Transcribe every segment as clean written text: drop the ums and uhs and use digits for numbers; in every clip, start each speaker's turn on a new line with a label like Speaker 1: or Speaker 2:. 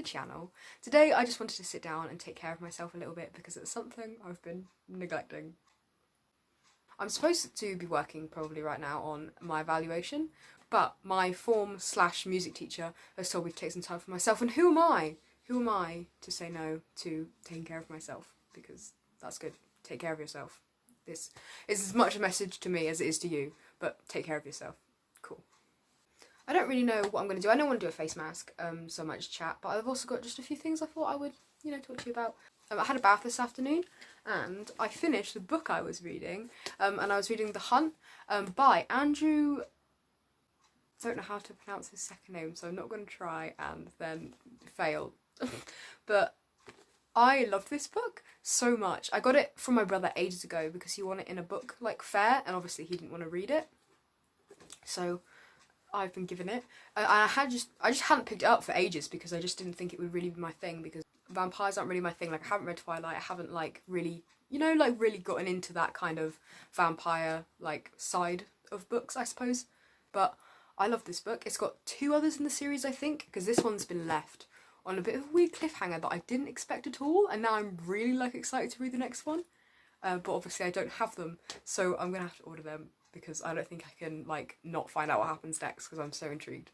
Speaker 1: channel. Today I just wanted to sit down and take care of myself a little bit because it's something I've been neglecting. I'm supposed to be working probably right now on my evaluation, but my form/music teacher has told me to take some time for myself, and who am I? Who am I to say no to taking care of myself? Because that's good. Take care of yourself. This is as much a message to me as it is to you, but take care of yourself. Cool. I don't really know what I'm going to do. I don't want to do a face mask, so I might just chat, but I've also got just a few things I thought I would, talk to you about. I had a bath this afternoon, and I finished the book I was reading, and I was reading The Hunt by Andrew... I don't know how to pronounce his second name, so I'm not going to try and then fail. But I loved this book so much. I got it from my brother ages ago because he won it in a book like fair, and obviously he didn't want to read it. So I've been given it. I just hadn't picked it up for ages because I just didn't think it would really be my thing, because vampires aren't really my thing. Like, I haven't read Twilight, I haven't really, really gotten into that kind of vampire side of books, I suppose. But I love this book. It's got 2 others in the series, I think, because this one's been left on a bit of a weird cliffhanger that I didn't expect at all, and now I'm really excited to read the next one. But obviously I don't have them, so I'm gonna have to order them because I don't think I can not find out what happens next because I'm so intrigued.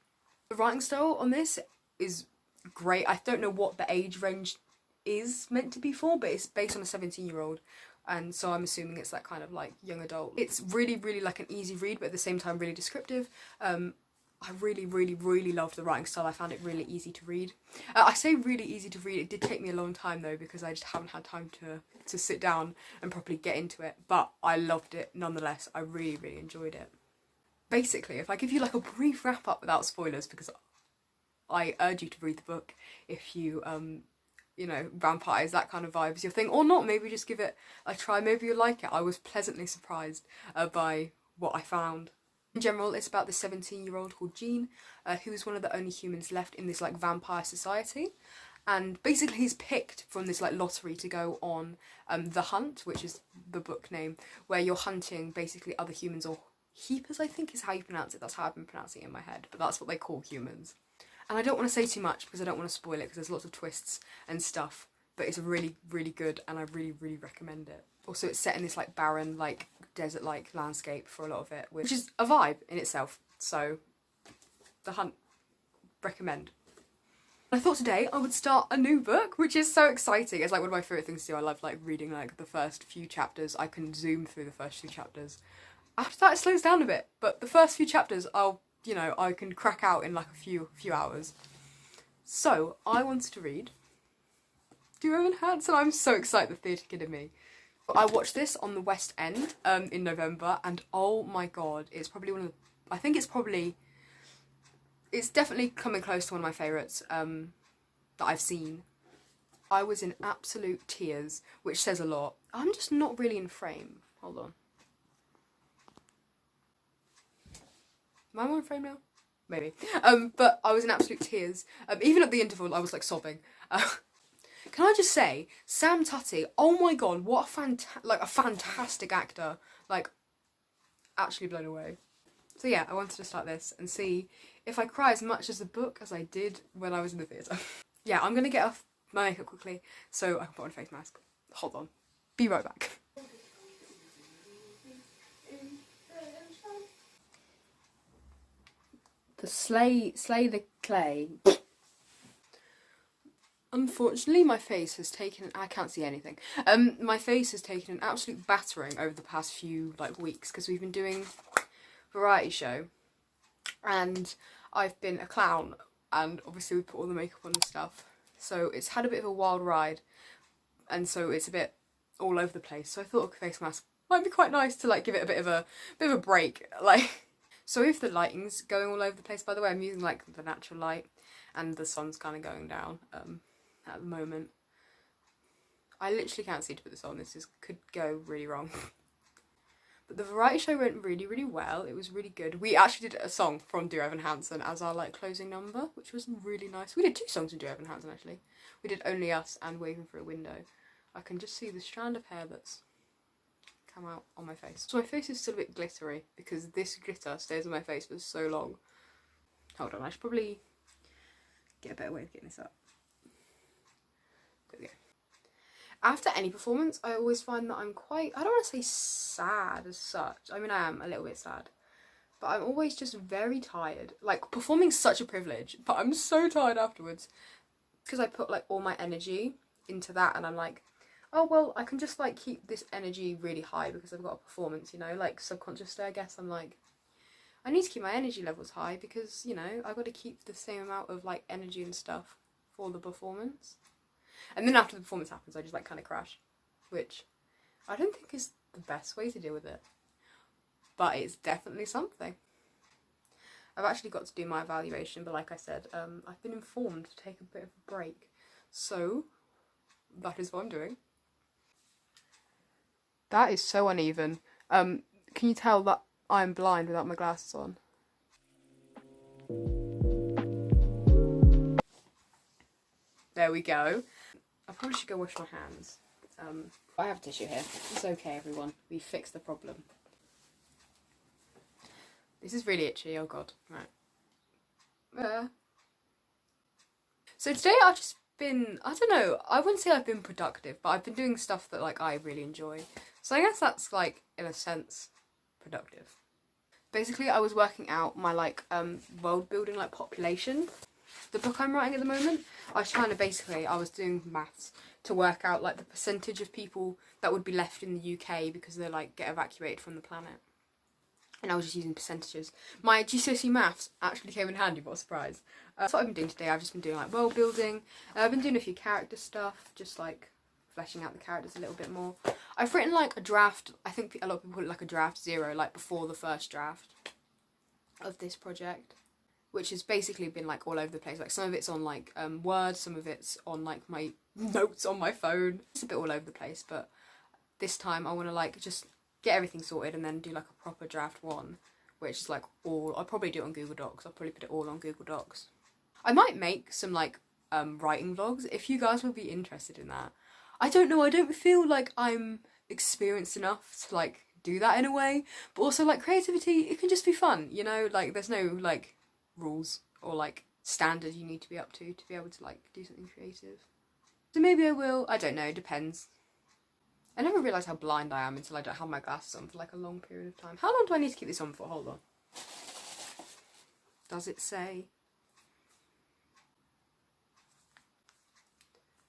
Speaker 1: The writing style on this is great. I don't know what the age range is meant to be for, but it's based on a 17-year-old, and so I'm assuming it's that kind of young adult. It's really an easy read, but at the same time really descriptive. I really loved the writing style. I found it really easy to read. I say really easy to read. It did take me a long time though because I just haven't had time to sit down and properly get into it, but I loved it nonetheless. I really enjoyed it. Basically, if I give you a brief wrap up without spoilers, because I urge you to read the book if you vampires, that kind of vibe is your thing, or not, maybe just give it a try, maybe you'll like it. I was pleasantly surprised by what I found. In general, it's about this 17-year-old called Jean, who is one of the only humans left in this vampire society, and basically he's picked from this lottery to go on The Hunt, which is the book name, where you're hunting basically other humans, or heapers I think is how you pronounce it. That's how I've been pronouncing it in my head, but that's what they call humans. And I don't want to say too much because I don't want to spoil it, because there's lots of twists and stuff, but it's really good and I really recommend it. Also, it's set in this barren desert-like landscape for a lot of it, which is a vibe in itself. So The Hunt, recommend. I thought today I would start a new book, which is so exciting. It's one of my favourite things to do. I love reading the first few chapters. I can zoom through the first few chapters. After that it slows down a bit, but the first few chapters I can crack out in a few hours. So I wanted to read Dear Evan Hansen. I'm so excited, the theatre kid in me. I watched this on the West End in November, and oh my god, it's probably one of the... it's definitely coming close to one of my favourites that I've seen. I was in absolute tears, which says a lot. I'm just not really in frame. Hold on. Am I more in frame now? Maybe. But I was in absolute tears. Even at the interval, I was sobbing. Can I just say, Sam Tutty, oh my god, what a fantastic actor. Actually blown away. So yeah, I wanted to start this and see if I cry as much as the book as I did when I was in the theatre. Yeah, I'm gonna get off my makeup quickly so I can put on a face mask. Hold on. Be right back. The slay the clay. Unfortunately, my face has taken... I can't see anything. My face has taken an absolute battering over the past few weeks because we've been doing variety show, and I've been a clown, and obviously we put all the makeup on and stuff. So it's had a bit of a wild ride, and so it's a bit all over the place. So I thought a face mask might be quite nice to give it a bit of a break. So if the lighting's going all over the place, by the way, I'm using the natural light, and the sun's kind of going down at the moment. I literally can't see to put this on. This could go really wrong. But the variety show went really well. It was really good. We actually did a song from Dear Evan Hansen as our closing number, which was really nice. We did 2 songs from Dear Evan Hansen actually. We did Only Us and Waving Through a Window. I can just see the strand of hair that's come out on my face. So my face is still a bit glittery because this glitter stays on my face for so long. Hold on, I should probably get a better way of getting this up. After any performance, I always find that I'm quite, I don't want to say sad as such. I mean, I am a little bit sad. But I'm always just very tired. Like, performing's such a privilege, but I'm so tired afterwards. Because I put, like, all my energy into that, and I'm like, oh, well, I can just, like, keep this energy really high because I've got a performance, you know? Like, subconsciously, I guess, I'm like, I need to keep my energy levels high because, you know, I've got to keep the same amount of, like, energy and stuff for the performance. And then after the performance happens, I just, like, kind of crash. Which I don't think is the best way to deal with it. But it's definitely something. I've actually got to do my evaluation, but like I said, I've been informed to take a bit of a break. So, that is what I'm doing. That is so uneven. Can you tell that I'm blind without my glasses on? There we go. I probably should go wash my hands. I have tissue here. It's okay, everyone. We fixed the problem. This is really itchy, oh god. Right. So today I've just been, I don't know, I wouldn't say I've been productive, but I've been doing stuff that, like, I really enjoy. So I guess that's, like, in a sense, productive. Basically, I was working out my, like, world building, like, population. The book I'm writing at the moment, I was doing maths to work out, like, the percentage of people that would be left in the UK because they, like, get evacuated from the planet. And I was just using percentages. My GCSE maths actually came in handy, what a surprise. That's what I've been doing today. I've just been doing, like, world building. I've been doing a few character stuff, just, like, fleshing out the characters a little bit more. I've written, like, a draft. I think a lot of people call it, like, a draft 0, like, before the first draft of this project, which has basically been, like, all over the place. Like, some of it's on, like, Word, some of it's on, like, my notes on my phone. It's a bit all over the place, but this time I want to, like, just get everything sorted and then do, like, a proper draft 1, which is, like, I'll probably do it on Google Docs. I'll probably put it all on Google Docs. I might make some, like, writing vlogs if you guys would be interested in that. I don't know, I don't feel like I'm experienced enough to, like, do that in a way, but also, like, creativity, it can just be fun, you know? Like, there's no, like, rules or, like, standards you need to be up to be able to, like, do something creative. So maybe I will, I don't know, depends. I never realised how blind I am until I don't have my glasses on for, like, a long period of time. How long do I need to keep this on for? Hold on. Does it say?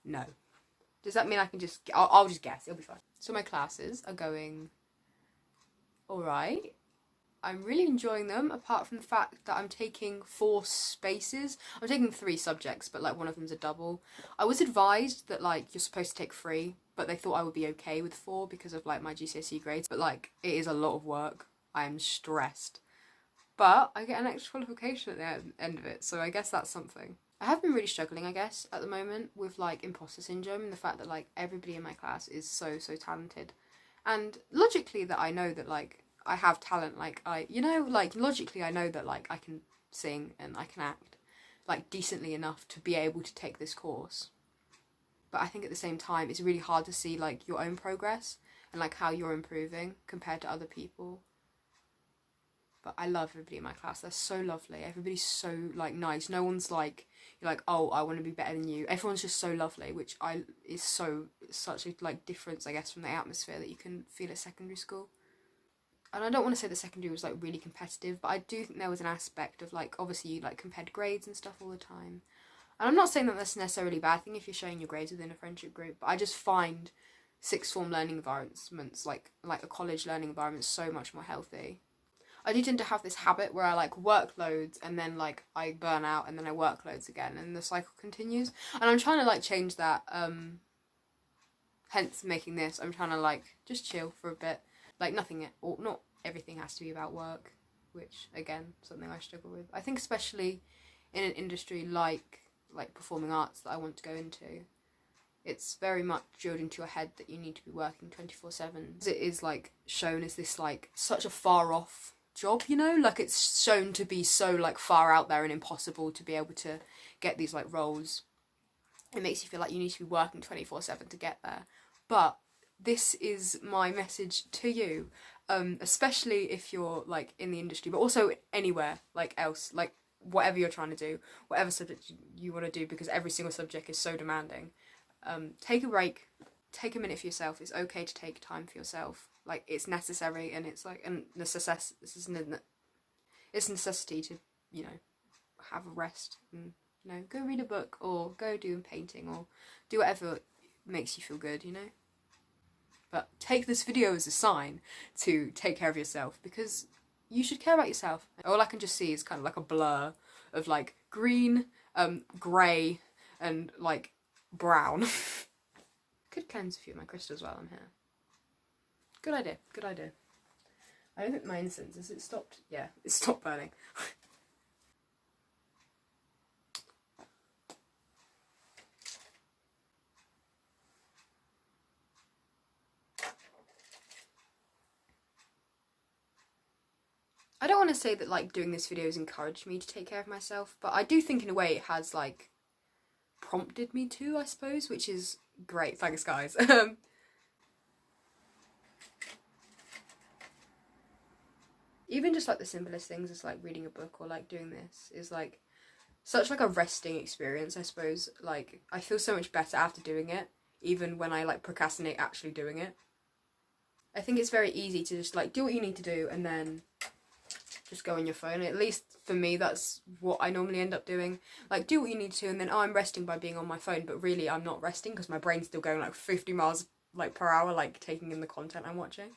Speaker 1: No. Does that mean I can just... I'll just guess. It'll be fine. So my classes are going alright. I'm really enjoying them, apart from the fact that I'm taking 4 spaces. I'm taking 3 subjects, but, like, one of them's a double. I was advised that, like, you're supposed to take 3, but they thought I would be okay with 4 because of, like, my GCSE grades. But, like, it is a lot of work. I am stressed. But I get an extra qualification at the end of it, so I guess that's something. I have been really struggling, I guess, at the moment with, like, imposter syndrome and the fact that, like, everybody in my class is so talented. And logically that I know that, like, I have talent, like, logically I know that, like, I can sing and I can act, like, decently enough to be able to take this course. But I think at the same time, it's really hard to see, like, your own progress and, like, how you're improving compared to other people. But I love everybody in my class. They're so lovely. Everybody's so, like, nice. No one's like, you're like, oh, I want to be better than you. Everyone's just so lovely, which is such a, like, difference, I guess, from the atmosphere that you can feel at secondary school. And I don't want to say that secondary was, like, really competitive, but I do think there was an aspect of, like, obviously you, like, compared grades and stuff all the time. And I'm not saying that that's necessarily a bad thing if you're showing your grades within a friendship group, but I just find sixth form learning environments, like a college learning environment, so much more healthy. I do tend to have this habit where I, like, work loads and then, like, I burn out and then I work loads again and the cycle continues. And I'm trying to, like, change that, hence making this. I'm trying to, like, just chill for a bit. Like, not everything has to be about work, which, again, something I struggle with. I think especially in an industry like performing arts that I want to go into, it's very much drilled into your head that you need to be working 24/7. It is, like, shown as this, like, such a far off job, you know? Like, it's shown to be so, like, far out there and impossible to be able to get these, like, roles. It makes you feel like you need to be working 24/7 to get there. But this is my message to you, especially if you're, like, in the industry, but also anywhere, like, else, like, whatever you're trying to do, whatever subject you want to do, because every single subject is so demanding. Take a break, take a minute for yourself. It's okay to take time for yourself. Like, it's necessary, and it's like it's a necessity to, you know, have a rest and, you know, go read a book or go do painting or do whatever makes you feel good, you know. But take this video as a sign to take care of yourself, because you should care about yourself. All I can just see is kind of like a blur of like green, grey, and like brown. Could cleanse a few of my crystals while I'm here. Good idea, good idea. I don't think my incense, has it stopped? Yeah, it stopped burning. I don't want to say that like doing this video has encouraged me to take care of myself, but I do think in a way it has like prompted me to, I suppose, which is great. Thanks, guys. Even just like the simplest things, is like reading a book or like doing this, is like such like a resting experience, I suppose. Like, I feel so much better after doing it, even when I like procrastinate actually doing it. I think it's very easy to just like do what you need to do and then just go on your phone. At least for me, that's what I normally end up doing. Like, do what you need to, and then, oh, I'm resting by being on my phone, but really I'm not resting because my brain's still going like 50 miles like per hour, like taking in the content I'm watching.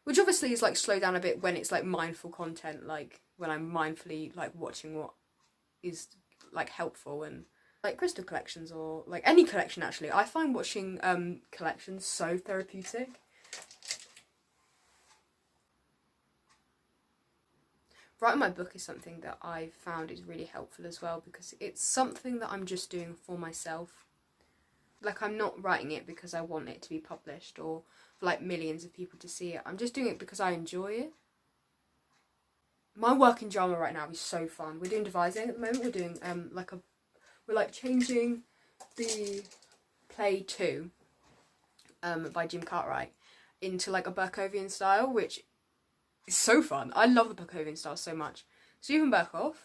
Speaker 1: Which obviously is like slow down a bit when it's like mindful content, like when I'm mindfully like watching what is like helpful, and like crystal collections or like any collection actually. I find watching collections so therapeutic. Writing my book is something that I've found is really helpful as well, because it's something that I'm just doing for myself. Like, I'm not writing it because I want it to be published or for like millions of people to see it. I'm just doing it because I enjoy it. My work in drama right now is so fun. We're doing devising at the moment. We're doing we're like changing the play 2 by Jim Cartwright into like a Berkovian style, which is so fun. I love the Berkovian style so much. Stephen Berkoff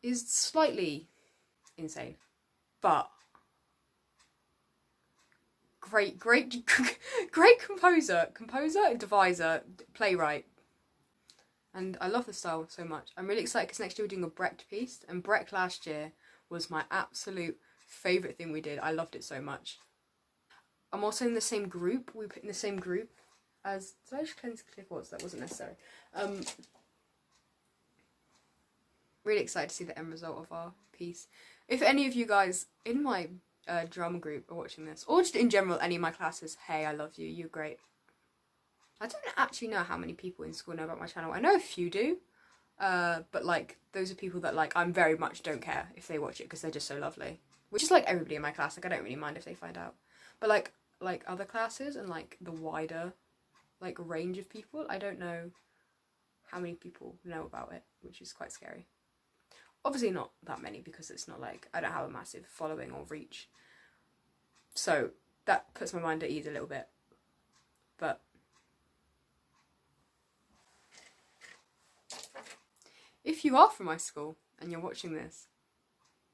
Speaker 1: is slightly insane, but great composer, deviser, playwright. And I love the style so much. I'm really excited because next year we're doing a Brecht piece, and Brecht last year was my absolute favourite thing we did. I loved it so much. I'm also in the same group. We put in the same group as... Did I just cleanse the clipboards? That wasn't necessary. Really excited to see the end result of our piece. If any of you guys in my drama group are watching this, or just in general any of my classes, hey, I love you, you're great. I don't actually know how many people in school know about my channel. I know a few do, but like those are people that like I'm very much don't care if they watch it because they're just so lovely. Which is like everybody in my class. Like, I don't really mind if they find out. But like other classes and like the wider like range of people, I don't know how many people know about it, which is quite scary. Obviously not that many, because it's not like I don't have a massive following or reach. So that puts my mind at ease a little bit. But if you are from my school and you're watching this,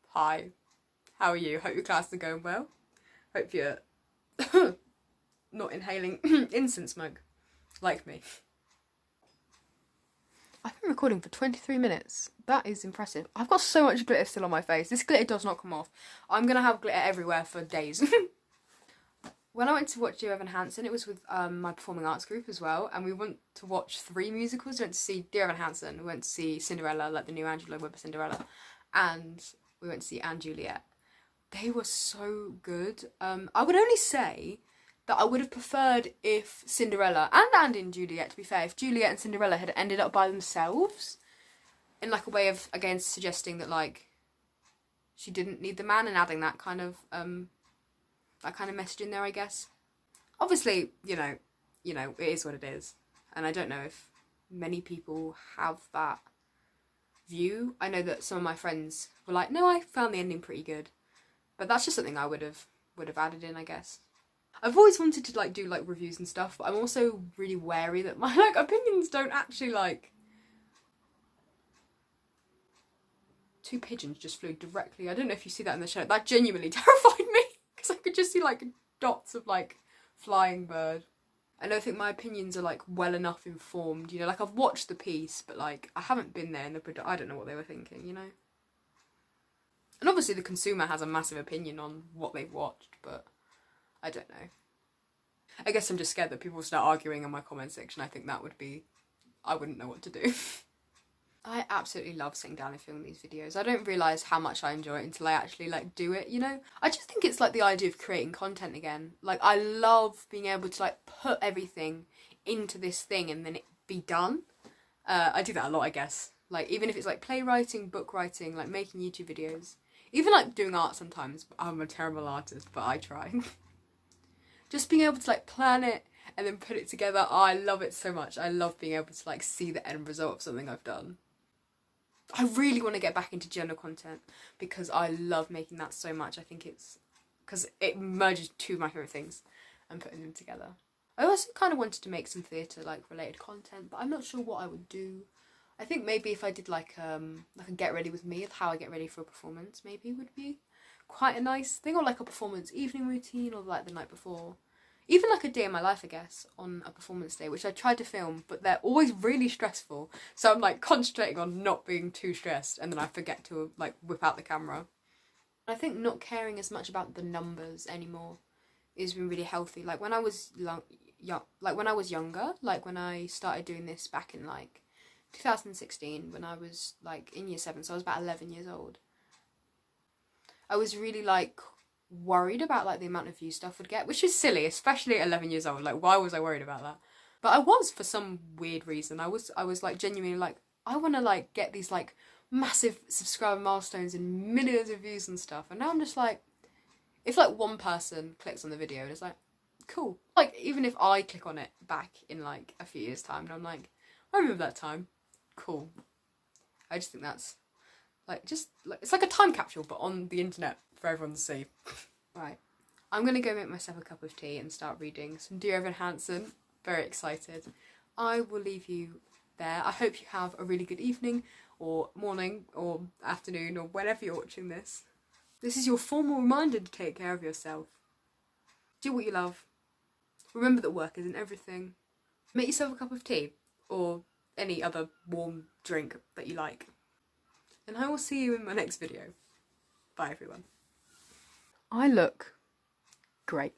Speaker 1: hi, how are you? Hope your classes are going well. Hope you're not inhaling incense smoke like me. I've been recording for 23 minutes. That is impressive. I've got so much glitter still on my face. This glitter does not come off. I'm going to have glitter everywhere for days. When I went to watch Dear Evan Hansen, it was with my performing arts group as well, and we went to watch 3 musicals. We went to see Dear Evan Hansen, we went to see Cinderella, like the new Angela Webber Cinderella, and we went to see Anne Juliet. They were so good. I would only say that I would have preferred if Cinderella and Juliet, to be fair, if Juliet and Cinderella had ended up by themselves, in like a way of, again, suggesting that like she didn't need the man, and adding that kind of message in there, I guess. Obviously, you know, it is what it is, and I don't know if many people have that view. I know that some of my friends were like, no, I found the ending pretty good, but that's just something I would have added in, I guess. I've always wanted to like do like reviews and stuff, but I'm also really wary that my like opinions don't actually like... 2 pigeons just flew directly. I don't know if you see that in the show. That genuinely terrified me because I could just see like dots of like flying bird. I don't think my opinions are like well enough informed, you know, like I've watched the piece, but like I haven't been there in the I don't know what they were thinking, you know. And obviously the consumer has a massive opinion on what they've watched, but I don't know. I guess I'm just scared that people will start arguing in my comment section. I think that would be, I wouldn't know what to do. I absolutely love sitting down and filming these videos. I don't realise how much I enjoy it until I actually like do it, you know? I just think it's like the idea of creating content again. Like I love being able to like put everything into this thing and then it be done. I do that a lot, I guess. Like even if it's like playwriting, book writing, like making YouTube videos. Even like doing art sometimes. I'm a terrible artist, but I try. Just being able to like plan it and then put it together. Oh, I love it so much. I love being able to like see the end result of something I've done. I really want to get back into journal content because I love making that so much. I think it's because it merges two of my favourite things and putting them together. I also kind of wanted to make some theatre like related content, but I'm not sure what I would do. I think maybe if I did like a get ready with me of how I get ready for a performance, maybe would be quite a nice thing, or like a performance evening routine, or like the night before. Even like a day in my life, I guess, on a performance day, which I tried to film, but they're always really stressful. So I'm like concentrating on not being too stressed, and then I forget to like whip out the camera. I think not caring as much about the numbers anymore has been really healthy. Like when I was younger, like when I started doing this back in like 2016, when I was like in year 7, so I was about 11 years old. I was really like worried about like the amount of views stuff would get, which is silly, especially at 11 years old. Like why was I worried about that? But I was, for some weird reason. I was like genuinely like, I want to like get these like massive subscriber milestones and millions of views and stuff. And now I'm just like, if like one person clicks on the video and it's like, cool. Like even if I click on it back in like a few years time and I'm like, I remember that time. Cool. I just think that's like, just like, it's like a time capsule but on the internet for everyone to see. Right, I'm gonna go make myself a cup of tea and start reading some Dear Evan Hansen. Very excited. I will leave you there. I hope you have a really good evening or morning or afternoon or whenever you're watching this. This is your formal reminder to take care of yourself. Do what you love. Remember that work isn't everything. Make yourself a cup of tea or any other warm drink that you like. And I will see you in my next video. Bye everyone. I look great.